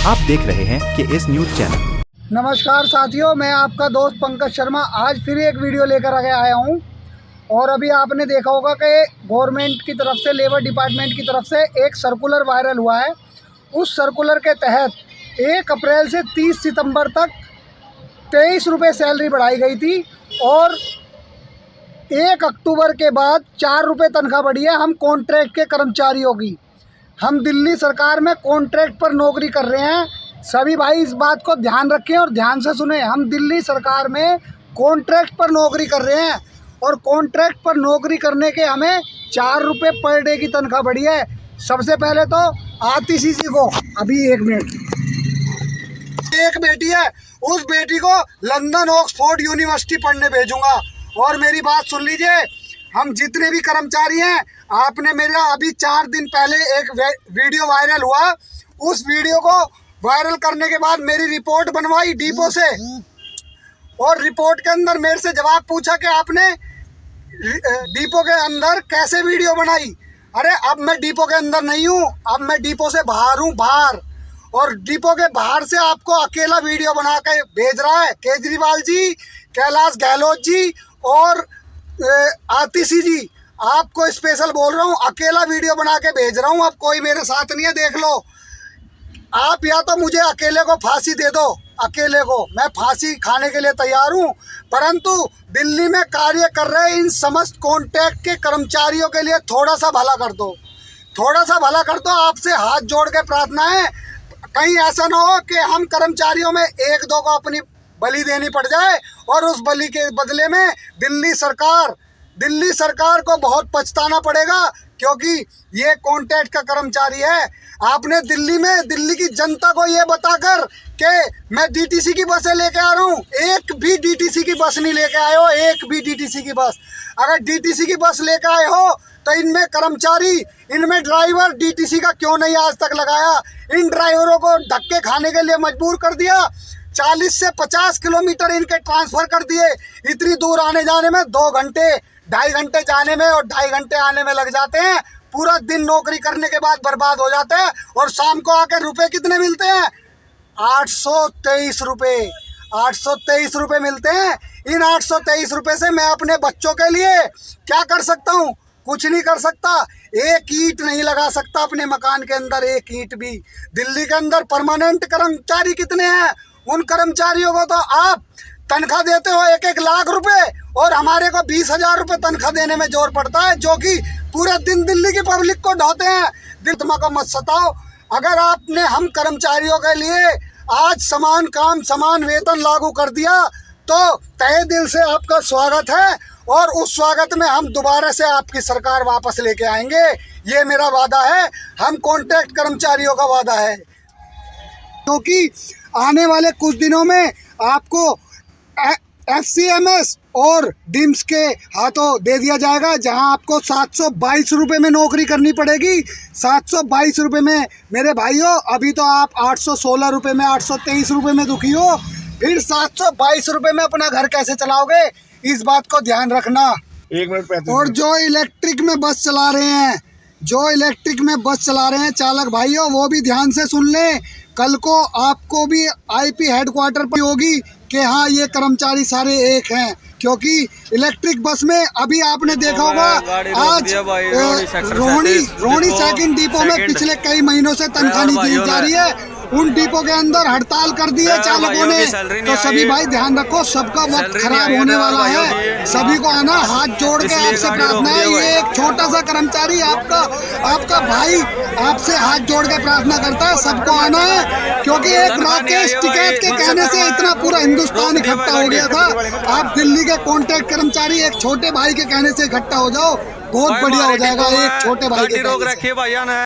आप देख रहे हैं KS न्यूज चैनल। नमस्कार साथियों, मैं आपका दोस्त पंकज शर्मा आज फिर एक वीडियो लेकर आया हूं। और अभी आपने देखा होगा कि गवर्नमेंट की तरफ से, लेबर डिपार्टमेंट की तरफ से एक सर्कुलर वायरल हुआ है। उस सर्कुलर के तहत 1 अप्रैल से 30 सितंबर तक 23 रुपये सैलरी बढ़ाई गई थी और 1 अक्टूबर के बाद 4 रुपये तनख्वाह बढ़ी है हम कॉन्ट्रैक्ट के कर्मचारियों की। हम दिल्ली सरकार में कॉन्ट्रैक्ट पर नौकरी कर रहे हैं। सभी भाई इस बात को ध्यान रखें और ध्यान से सुने। हम दिल्ली सरकार में कॉन्ट्रैक्ट पर नौकरी कर रहे हैं और कॉन्ट्रैक्ट पर नौकरी करने के हमें 4 रुपये पर डे की तनख्वाह बढ़ी है। सबसे पहले तो आतिशी जी को, अभी एक बेटी है, उस बेटी को लंदन ऑक्सफोर्ड यूनिवर्सिटी पढ़ने भेजूंगा। और मेरी बात सुन लीजिए, हम जितने भी कर्मचारी हैं, आपने मेरा अभी 4 दिन पहले एक वीडियो वायरल हुआ, उस वीडियो को वायरल करने के बाद मेरी रिपोर्ट बनवाई डिपो से और रिपोर्ट के अंदर मेरे से जवाब पूछा कि आपने डिपो के अंदर कैसे वीडियो बनाई। अरे अब मैं डिपो के अंदर नहीं हूँ, अब मैं डिपो से बाहर हूँ, बाहर। और डिपो के बाहर से आपको अकेला वीडियो बना के भेज रहा है केजरीवाल जी, कैलाश गहलोत जी और आतिशी जी। आपको स्पेशल बोल रहा हूँ, अकेला वीडियो बना के भेज रहा हूँ। अब कोई मेरे साथ नहीं है, देख लो। आप या तो मुझे अकेले को फांसी दे दो, अकेले को मैं फांसी खाने के लिए तैयार हूँ, परंतु दिल्ली में कार्य कर रहे इन समस्त कॉन्ट्रैक्ट के कर्मचारियों के लिए थोड़ा सा भला कर दो, थोड़ा सा भला कर दो। आपसे हाथ जोड़ के प्रार्थना है, कहीं ऐसा ना हो कि हम कर्मचारियों में 1-2 को अपनी बलि देनी पड़ जाए और उस बलि के बदले में दिल्ली सरकार को बहुत पछताना पड़ेगा, क्योंकि ये कॉन्ट्रैक्ट का कर्मचारी है। आपने दिल्ली की जनता को ये बताकर कि मैं डीटीसी की बसें लेके आ रहा हूँ, एक भी डीटीसी की बस नहीं लेके आए हो, एक भी डीटीसी की बस। अगर डीटीसी की बस लेके आए हो तो इनमें कर्मचारी, इनमें ड्राइवर डीटीसी का क्यों नहीं आज तक लगाया? इन ड्राइवरों को धक्के खाने के लिए मजबूर कर दिया। 40 से 50 किलोमीटर इनके ट्रांसफ़र कर दिए। इतनी दूर आने जाने में 2 घंटे, 2.5 घंटे जाने में और 2.5 घंटे आने में लग जाते हैं। पूरा दिन नौकरी करने के बाद बर्बाद हो जाते हैं और शाम को आकर रुपए कितने मिलते हैं? 823 रुपये। 823 रुपये मिलते हैं। इन 823 रुपये से मैं अपने बच्चों के लिए क्या कर सकता हूँ? कुछ नहीं कर सकता। एक ईंट नहीं लगा सकता अपने मकान के अंदर, एक ईंट भी। दिल्ली के अंदर परमानेंट कर्मचारी कितने हैं? उन कर्मचारियों को तो आप तनख्वाह देते हो 1-1 लाख रुपए और हमारे को 20,000 रुपये तनख्वाह देने में जोर पड़ता है, जो कि पूरे दिन दिल्ली की पब्लिक को ढोते हैं। दिल को मत सताओ। अगर आपने हम कर्मचारियों के लिए आज समान काम समान वेतन लागू कर दिया तो तहे दिल से आपका स्वागत है और उस स्वागत में हम दोबारा से आपकी सरकार वापस लेके आएंगे। ये मेरा वादा है, हम कॉन्ट्रैक्ट कर्मचारियों का वादा है। क्योंकि आने वाले कुछ दिनों में आपको FCMS और डिम्स के हाथों दे दिया जाएगा, जहां आपको 722 रुपये में नौकरी करनी पड़ेगी। 722 रुपये में मेरे भाइयों, अभी तो आप 816 रुपये में, 823 रुपये में दुखी हो, फिर 722 रुपये में अपना घर कैसे चलाओगे? इस बात को ध्यान रखना। 1 मिनट। और जो इलेक्ट्रिक में बस चला रहे हैं, चालक भाइयों, वो भी ध्यान से सुन लें। कल को आपको भी IP हेडक्वार्टर पर होगी कि हाँ, ये कर्मचारी सारे एक हैं, क्योंकि इलेक्ट्रिक बस में अभी आपने देखा होगा आज रोहिणी सेकंड डिपो में पिछले कई महीनों से तनख्वाह नहीं दी जा रही है। उन डिपो के अंदर हड़ताल कर दी है चालकों ने। तो सभी भाई ध्यान रखो, सबका वक्त खराब होने वाला है। सभी को आना, हाथ जोड़ के आपसे प्रार्थना है। ये एक छोटा सा कर्मचारी आपका भाई आपसे हाथ जोड़ के प्रार्थना करता है, सबको आना है। क्योंकि एक राकेश टिकैत के कहने से इतना पूरा हिंदुस्तान इकट्ठा हो गया था। आप दिल्ली के कॉन्ट्रैक्ट कर्मचारी एक छोटे भाई के कहने से इकट्ठा हो जाओ, बहुत बढ़िया हो जाएगा। एक छोटे भाई के